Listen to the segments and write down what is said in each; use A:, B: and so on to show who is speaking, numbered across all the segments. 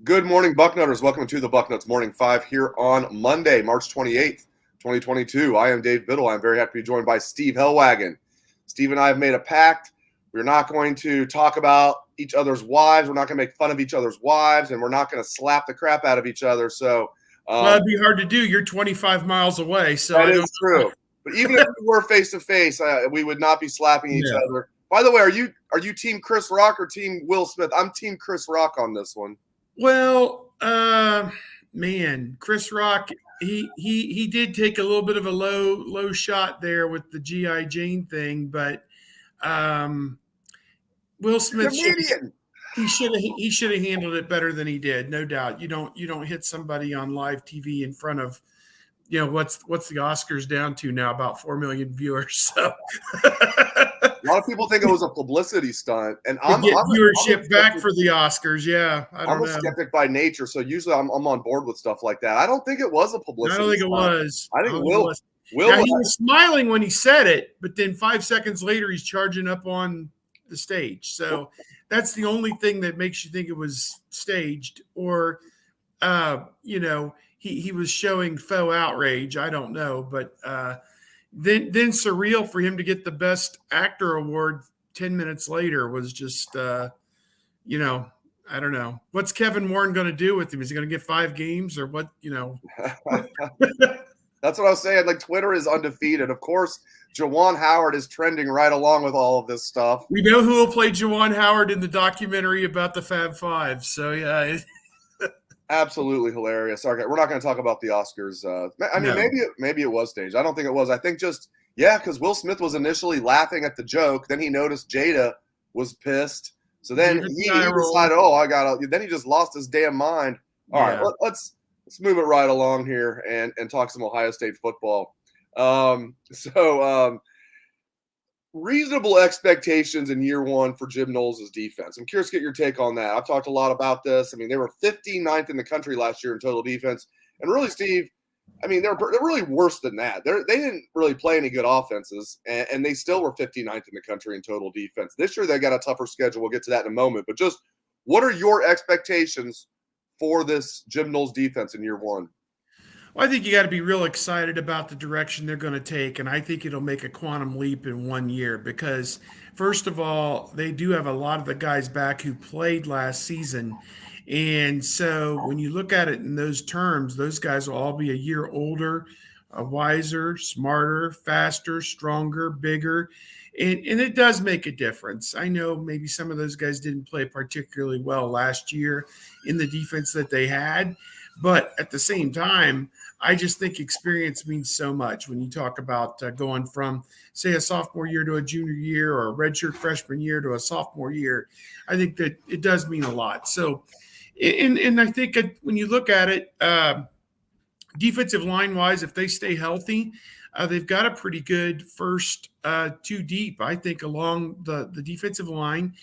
A: Good morning, Bucknutters. Welcome to the Bucknuts Morning Five here on Monday, March 28th, 2022. I am Dave Biddle. I'm very happy to be joined by Steve Helwagen. Steve and I have made a pact. We're not going to talk about each other's wives. We're not going to make fun of each other's wives, and we're not going to slap the crap out of each other. So
B: Well, it'd be hard to do. You're 25 miles away, so
A: that
B: I don't
A: is true. But even if we were face to face, we would not be slapping each
B: Yeah.
A: other. By the way, are you Team Chris Rock or Team Will Smith? I'm Team Chris Rock on this one.
B: Well, man, Chris Rock, he did take a little bit of a low shot there with the GI Jane thing, but um, Will Smith
A: Comedian.
B: he should have handled it better than he did, no doubt. You don't hit somebody on live TV in front of what's the Oscars down to now, about 4 million viewers. So
A: A lot of people think it was a publicity stunt, and
B: to get viewership back for the Oscars. Yeah, I
A: I'm
B: don't
A: a
B: know.
A: skeptic by nature, so usually I'm on board with stuff like that. I don't think it was a
B: I
A: publicity
B: don't think it
A: stunt.
B: was.
A: I
B: I
A: think
B: don't think it was.
A: Will.
B: Now he was smiling when he said it, but then 5 seconds later he's charging up on the stage. So that's the only thing that makes you think it was staged, or he was showing faux outrage. I don't know, but then surreal for him to get the best actor award 10 minutes later was just I don't know. What's Kevin Warren going to do with him? Is he going to get 5 games or what?
A: That's what I was saying. Like, Twitter is undefeated. Of course, Jawan Howard is trending right along with all of this stuff.
B: We know who will play Jawan Howard in the documentary about the Fab Five. So yeah,
A: Absolutely hilarious. Okay, we're not going to talk about the Oscars. I mean,
B: no.
A: maybe it was staged. I don't think it was. I think just because Will Smith was initially laughing at the joke, then he noticed Jada was pissed. So then he decided, then he just lost his damn mind. All right, let's move it right along here and talk some Ohio State football. Reasonable expectations in year one for Jim Knowles' defense. I'm curious to get your take on that. I've talked a lot about this. I mean, they were 59th in the country last year in total defense. And really, Steve, I mean, they're really worse than that. They didn't really play any good offenses, and they still were 59th in the country in total defense. This year, they got a tougher schedule. We'll get to that in a moment. But just what are your expectations for this Jim Knowles defense in year one?
B: Well, I think you got to be real excited about the direction they're going to take, and I think it'll make a quantum leap in 1 year because, first of all, they do have a lot of the guys back who played last season. And so when you look at it in those terms, those guys will all be a year older, wiser, smarter, faster, stronger, bigger. And it does make a difference. I know maybe some of those guys didn't play particularly well last year in the defense that they had. But at the same time, I just think experience means so much when you talk about going from, say, a sophomore year to a junior year or a redshirt freshman year to a sophomore year. I think that it does mean a lot. So, and I think when you look at it, defensive line wise, if they stay healthy, they've got a pretty good first 2 deep, I think, along the defensive line.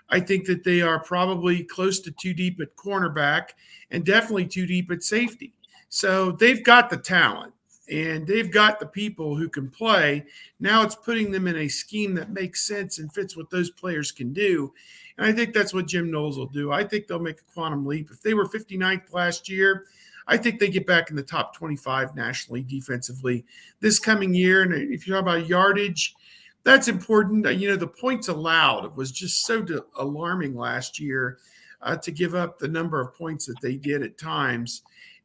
B: I think that they are probably close to 2 deep at cornerback and definitely 2 deep at safety. So they've got the talent and they've got the people who can play. Now it's putting them in a scheme that makes sense and fits what those players can do. And I think that's what Jim Knowles will do. I think they'll make a quantum leap. If they were 59th last year, I think they get back in the top 25 nationally defensively this coming year. And if you talk about yardage, that's important. The points allowed was just so alarming last year to give up the number of points that they did at times.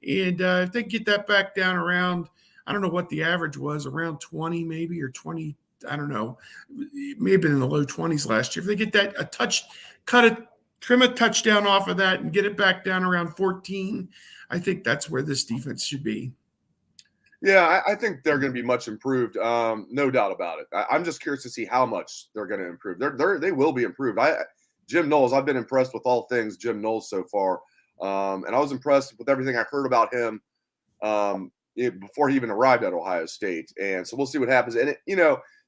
B: And if they get that back down around, I don't know what the average was, around 20 maybe, or 20, I don't know, it may have been in the low 20s last year. If they get that trim a touchdown off of that and get it back down around 14, I think that's where this defense should be.
A: Yeah, I think they're going to be much improved. No doubt about it. I'm just curious to see how much they're going to improve. They will be improved. Jim Knowles, I've been impressed with all things Jim Knowles so far. And I was impressed with everything I heard about him before he even arrived at Ohio State. And so we'll see what happens. And,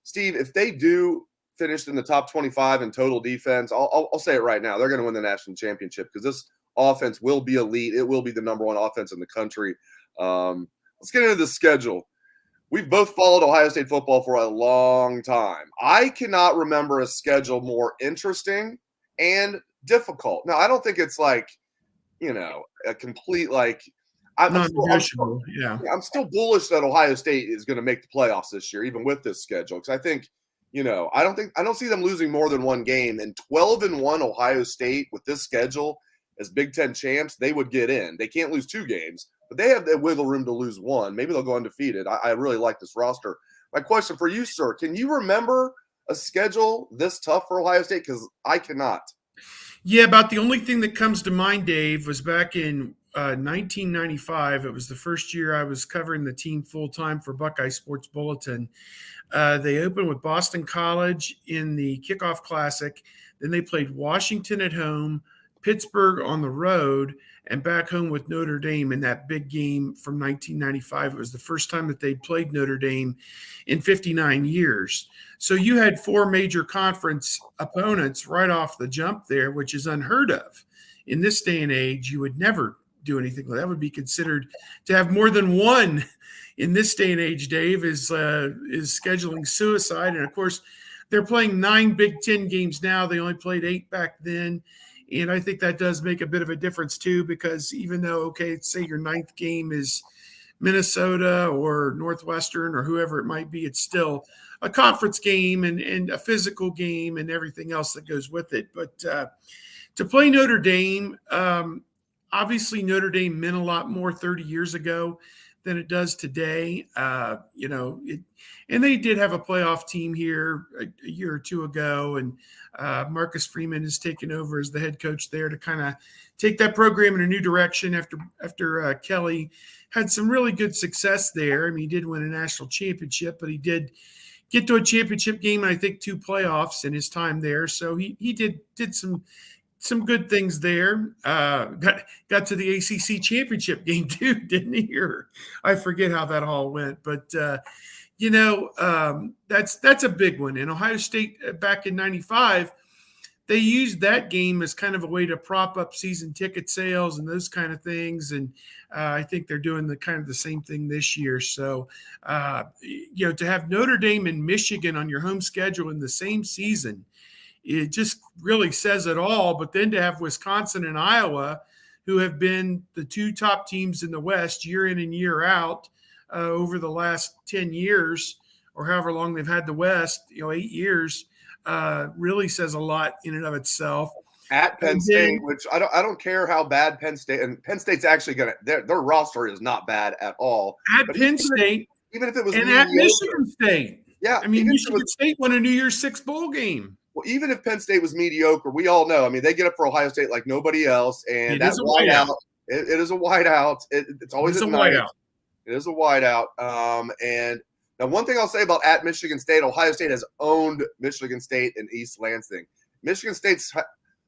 A: Steve, if they do finish in the top 25 in total defense, I'll say it right now. They're going to win the national championship because this offense will be elite. It will be the number one offense in the country. Let's get into the schedule. We've both followed Ohio State football for a long time. I cannot remember a schedule more interesting and difficult. Now, I don't think it's like a complete like.
B: Non-negotiable. Yeah.
A: I'm still bullish that Ohio State is going to make the playoffs this year, even with this schedule, because I think. I don't see them losing more than one game. And 12-1 Ohio State with this schedule as Big Ten champs, they would get in. They can't lose 2 games, but they have the wiggle room to lose 1. Maybe they'll go undefeated. I really like this roster. My question for you, sir, can you remember a schedule this tough for Ohio State? Because I cannot.
B: Yeah, about the only thing that comes to mind, Dave, was back in 1995. It was the first year I was covering the team full time for Buckeye Sports Bulletin. They opened with Boston College in the kickoff classic. Then they played Washington at home, Pittsburgh on the road, and back home with Notre Dame in that big game from 1995. It was the first time that they'd played Notre Dame in 59 years. So you had 4 major conference opponents right off the jump there, which is unheard of. In this day and age, you would never do anything like that. Would be considered to have more than one in this day and age, Dave, is scheduling suicide. And of course, they're playing 9 Big Ten games now. They only played 8 back then. And I think that does make a bit of a difference too, because even though, okay, say your 9th game is Minnesota or Northwestern or whoever it might be, it's still a conference game and a physical game and everything else that goes with it. But to play Notre Dame, obviously Notre Dame meant a lot more 30 years ago than it does today. And they did have a playoff team here a year or 2 ago, and Marcus Freeman has taken over as the head coach there to kind of take that program in a new direction after Kelly had some really good success there. I mean, he did win a national championship, but he did get to a championship game and I think 2 playoffs in his time there. So he did some good things there. Got to the ACC championship game too, didn't he? Or I forget how that all went, but that's a big one. And Ohio State back in '95, they used that game as kind of a way to prop up season ticket sales and those kind of things. And I think they're doing the same thing this year. So, to have Notre Dame and Michigan on your home schedule in the same season, it just really says it all. But then to have Wisconsin and Iowa, who have been the 2 top teams in the West year in and year out over the last 10 years, or however long they've had the West, 8 years, really says a lot in and of itself.
A: At Penn State, which I don't care how bad Penn State, and Penn State's actually their roster is not bad at all.
B: At Penn State,
A: even if it was
B: and at Michigan State.
A: Yeah.
B: I mean, Michigan State won a New Year's Six bowl game.
A: Well, even if Penn State was mediocre, we all know. I mean, they get up for Ohio State like nobody else, and that whiteout. It is a whiteout. It's always a whiteout. It is a whiteout. And now, one thing I'll say about at Michigan State, Ohio State has owned Michigan State and East Lansing. Michigan State's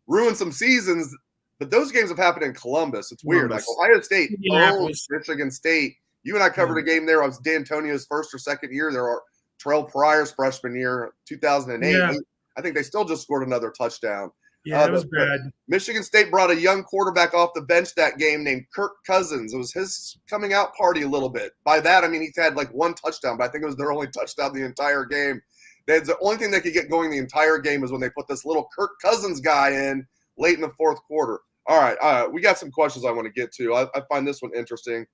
A: ruined some seasons, but those games have happened in Columbus. It's weird. Like Ohio State owns Michigan State. You and I covered a game there. I was D'Antonio's first or second year. There are Terrell Pryor's freshman year, 2008. Yeah. I think they still just scored another touchdown.
B: Yeah, it was bad.
A: Michigan State brought a young quarterback off the bench that game named Kirk Cousins. It was his coming out party a little bit. By that, I mean he's had like 1 touchdown, but I think it was their only touchdown the entire game. The only thing they could get going the entire game is when they put this little Kirk Cousins guy in late in the 4th quarter. All right, we got some questions I want to get to. I find this one interesting.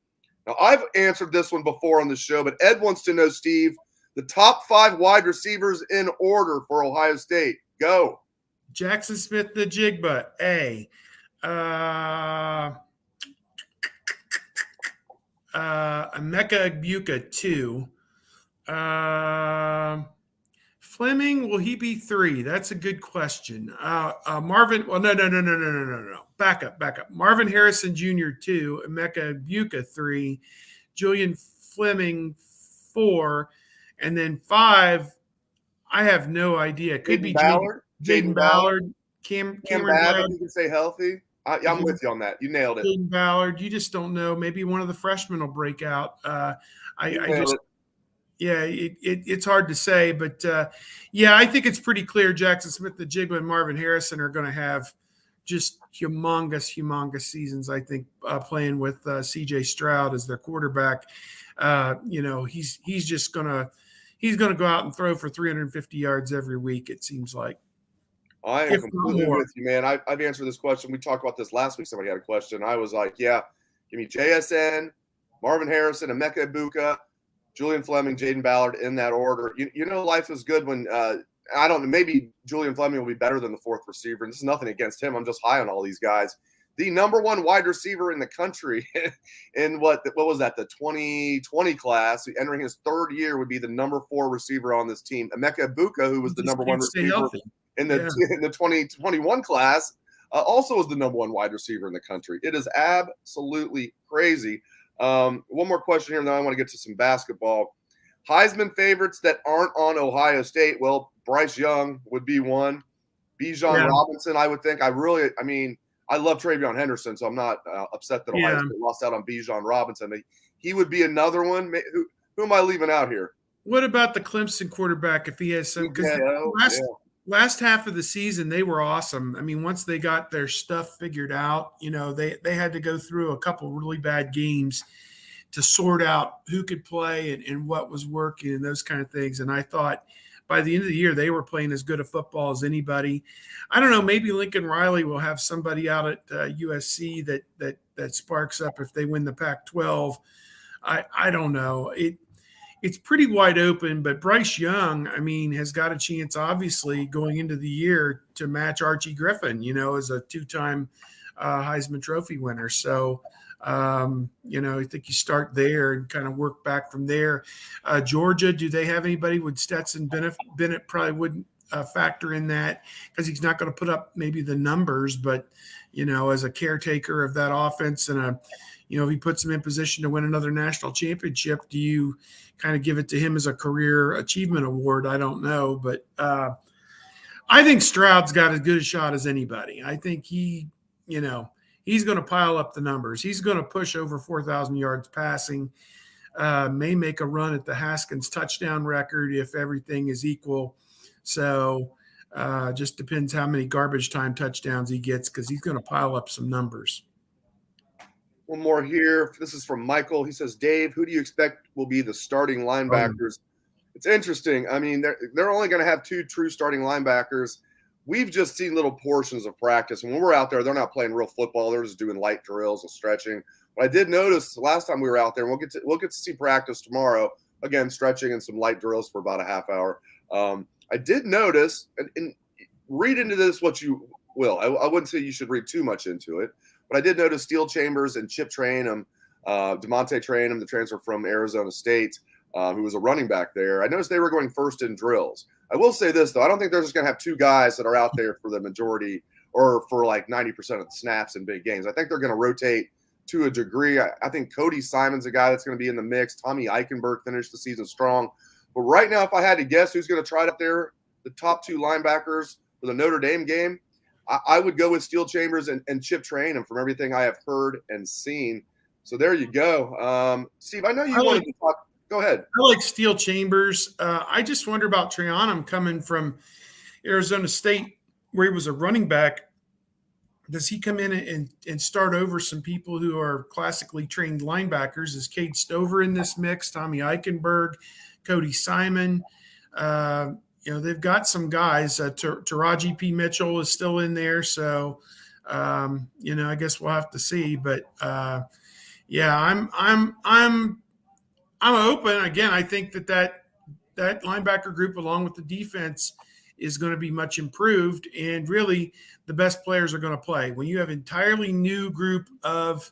A: Now, I've answered this one before on the show, but Ed wants to know, Steve, the top 5 wide receivers in order for Ohio State. Go.
B: Jackson Smith-Njigba, A. Emeka Egbuka, 2. Fleming, will he be 3? That's a good question. Marvin, well, no. Back up. Marvin Harrison Jr., 2. Emeka Egbuka, 3. Julian Fleming, 4. And then 5, I have no idea. Could be
A: Ballard.
B: Jaden Ballard, Cameron
A: Ballard. You can say healthy. I'm with you on that. You nailed it.
B: Jaden Ballard. You just don't know. Maybe one of the freshmen will break out. It's hard to say, but I think it's pretty clear. Jackson Smith-Njigba and Marvin Harrison are going to have just humongous seasons. I think playing with C.J. Stroud as their quarterback. He's just going to go out and throw for 350 yards every week. It seems like.
A: I am
B: if not
A: completely
B: more.
A: with you, man. I've answered this question. We talked about this last week. Somebody had a question. I was like, yeah, give me JSN, Marvin Harrison, Emeka Ibuka, Julian Fleming, Jaden Ballard in that order. Life is good when I don't know. Maybe Julian Fleming will be better than the fourth receiver. And this is nothing against him. I'm just high on all these guys. The number one wide receiver in the country in what was that, the 2020 class, entering his third year, would be the number 4 receiver on this team. Emeka Ibuka, who was the
B: Just
A: number 1
B: can't stay
A: receiver
B: healthy.
A: in the 2021 class, also was the number 1 wide receiver in the country. It is absolutely crazy. One more question here, and then I want to get to some basketball. Heisman favorites that aren't on Ohio State. Well, Bryce Young would be one. Bijan Robinson, I would think. I love Travion Henderson, so I'm not upset that Ohio State lost out on Bijan Robinson. He would be another one. Who am I leaving out here?
B: What about the Clemson quarterback if he has some? Because last half of the season they were awesome. I mean, once they got their stuff figured out, they had to go through a couple really bad games to sort out who could play and what was working and those kind of things. And I thought by the end of the year, they were playing as good a football as anybody. I don't know. Maybe Lincoln Riley will have somebody out at USC that sparks up if they win the Pac-12. I don't know. It's pretty wide open, but Bryce Young, has got a chance, obviously, going into the year to match Archie Griffin, as a 2-time Heisman Trophy winner. So, I think you start there and kind of work back from there. Georgia, do they have anybody? Would Stetson Bennett probably wouldn't factor in that because he's not going to put up maybe the numbers, but, as a caretaker of that offense and if he puts him in position to win another national championship, do you kind of give it to him as a career achievement award? I don't know, but I think Stroud's got as good a shot as anybody. I think he's going to pile up the numbers. He's going to push over 4,000 yards passing, may make a run at the Haskins touchdown record if everything is equal. So just depends how many garbage time touchdowns he gets because he's going to pile up some numbers.
A: One more here. This is from Michael. He says, Dave, who do you expect will be the starting linebackers? It's interesting. They're only going to have 2 true starting linebackers. We've just seen little portions of practice. And when we're out there, they're not playing real football. They're just doing light drills and stretching. But I did notice the last time we were out there, and we'll get to see practice tomorrow, again, stretching and some light drills for about a half hour. I did notice, and read into this what you will. I wouldn't say you should read too much into it. But I did notice Steel Chambers and Chip Trainum, DeMonte Trainum, the transfer from Arizona State, who was a running back there. I noticed they were going first in drills. I will say this, though. I don't think they're just going to have 2 guys that are out there for the majority or for like 90% of the snaps in big games. I think they're going to rotate to a degree. I think Cody Simon's a guy that's going to be in the mix. Tommy Eichenberg finished the season strong. But right now, if I had to guess who's going to try it up there, the top 2 linebackers for the Notre Dame game, I would go with Steel Chambers and Chip Trainum from everything I have heard and seen. So there you go. Steve, I know you wanted to talk. Go ahead.
B: I like Steel Chambers. I just wonder about Trayanum coming from Arizona State, where he was a running back. Does he come in and start over some people who are classically trained linebackers? Is Cade Stover in this mix? Tommy Eichenberg, Cody Simon? They've got some guys. Taraji P. Mitchell is still in there, so I guess we'll have to see. But I'm open. Again, I think that linebacker group, along with the defense, is going to be much improved. And really, the best players are going to play. When you have an entirely new group of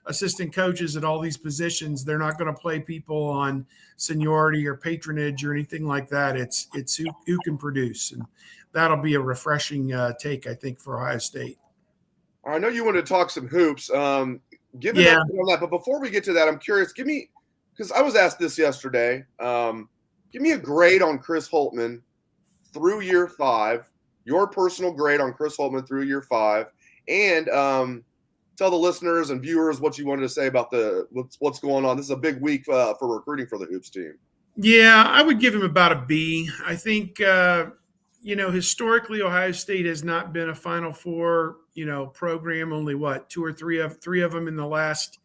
B: assistant coaches at all these positions, they're not going to play people on seniority or patronage or anything like that. It's who can produce. And that'll be a refreshing take, I think, for Ohio State.
A: I know you want to talk some hoops. Give me on that. But before we get to that, I'm curious. Because I was asked this yesterday, give me a grade on Chris Holtmann through year 5, your personal grade on Chris Holtmann through year 5, and tell the listeners and viewers what you wanted to say about what's going on. This is a big week for recruiting for the Hoops team.
B: Yeah, I would give him about a B. I think, historically, Ohio State has not been a Final Four, program. Only 2 or 3 of them in the last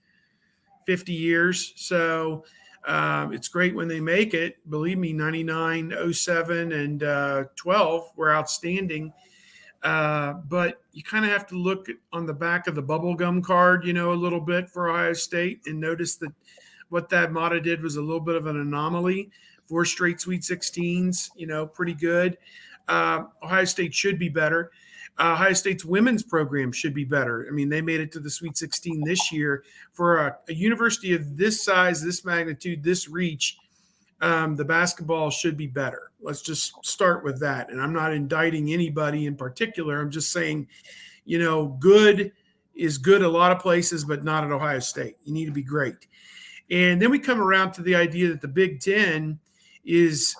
B: 50 years. So it's great when they make it. Believe me, 99, 07, and 12 were outstanding. But you kind of have to look on the back of the bubblegum card, a little bit for Ohio State and notice that what that Mata did was a little bit of an anomaly. 4 straight Sweet 16s, pretty good. Ohio State should be better. Ohio State's women's program should be better. I mean, they made it to the Sweet 16 this year. For a university of this size, this magnitude, this reach, the basketball should be better. Let's just start with that. And I'm not indicting anybody in particular. I'm just saying, good is good a lot of places, but not at Ohio State. You need to be great. And then we come around to the idea that the Big Ten is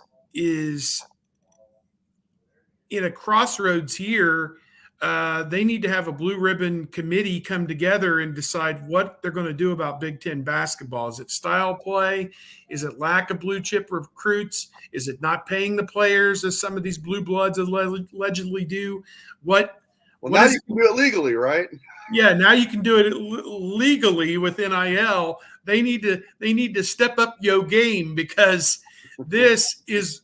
B: in a crossroads here. They need to have a blue ribbon committee come together and decide what they're going to do about Big Ten basketball. Is it style play? Is it lack of blue chip recruits? Is it not paying the players as some of these blue bloods allegedly do?
A: Now you can do it legally, right?
B: Yeah, now you can do it legally with NIL. They need to step up your game, because this is,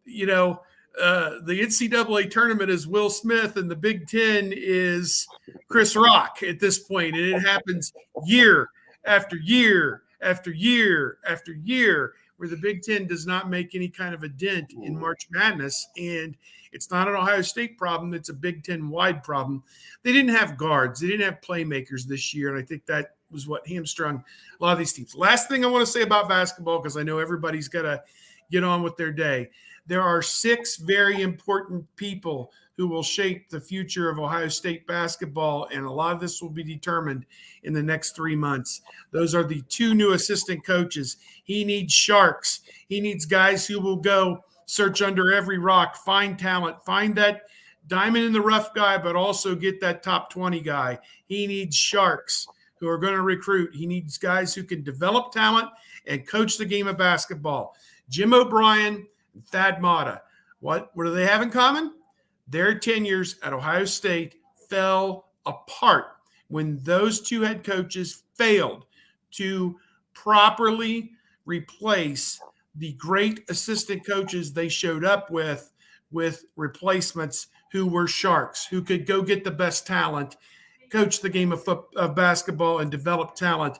B: the NCAA tournament is Will Smith and the Big Ten is Chris Rock at this point. And it happens year after year after year after year, where the Big Ten does not make any kind of a dent in March Madness. And it's not an Ohio State problem. It's a Big Ten wide problem. They didn't have guards. They didn't have playmakers this year. And I think that was what hamstrung a lot of these teams. Last thing I want to say about basketball, because I know everybody's got to get on with their day. There are 6 very important people who will shape the future of Ohio State basketball, and a lot of this will be determined in the next 3 months. Those are the 2 new assistant coaches. He needs sharks. He needs guys who will go search under every rock, find talent, find that diamond in the rough guy, but also get that top 20 guy. He needs sharks who are going to recruit. He needs guys who can develop talent and coach the game of basketball. Jim O'Brien, Thad Matta. What do they have in common? Their tenures at Ohio State fell apart when those 2 head coaches failed to properly replace the great assistant coaches they showed up with replacements who were sharks, who could go get the best talent, coach the game of basketball, and develop talent.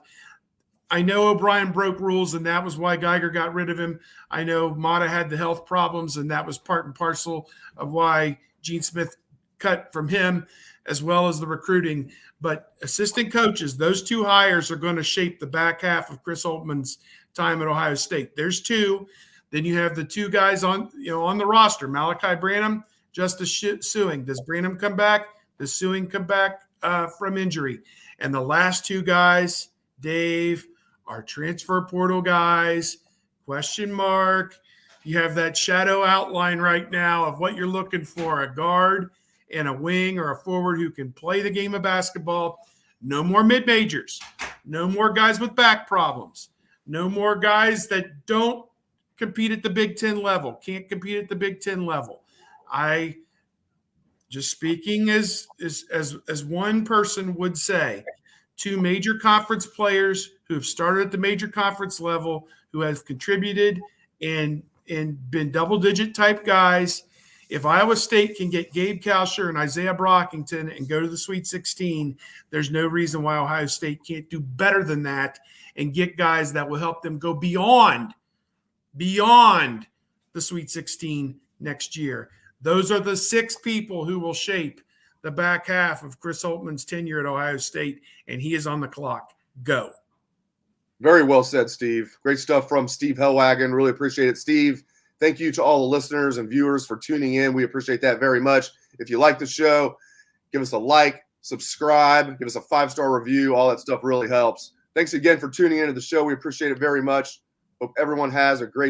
B: I know O'Brien broke rules, and that was why Geiger got rid of him. I know Mata had the health problems, and that was part and parcel of why Gene Smith cut from him, as well as the recruiting. But assistant coaches, those 2 hires are going to shape the back half of Chris Holtmann's time at Ohio State. There's 2. Then you have the 2 guys on the roster, Malachi Branham, Justice Suing. Does Branham come back? Does Suing come back from injury? And the last 2 guys, Dave, are transfer portal guys, question mark. You have that shadow outline right now of what you're looking for, a guard and a wing or a forward who can play the game of basketball. No more mid-majors. No more guys with back problems. No more guys that don't compete at the Big Ten level, can't compete at the Big Ten level. I just speaking as one person would say, 2 major conference players who have started at the major conference level, who have contributed and been double-digit type guys. If Iowa State can get Gabe Kalsher and Isaiah Brockington and go to the Sweet 16, there's no reason why Ohio State can't do better than that and get guys that will help them go beyond the Sweet 16 next year. Those are the 6 people who will shape the back half of Chris Holtmann's tenure at Ohio State, and he is on the clock. Go.
A: Very well said, Steve. Great stuff from Steve Helwagen. Really appreciate it, Steve. Thank you to all the listeners and viewers for tuning in. We appreciate that very much. If you like the show, give us a like, subscribe, give us a 5-star review. All that stuff really helps. Thanks again for tuning into the show. We appreciate it very much. Hope everyone has a great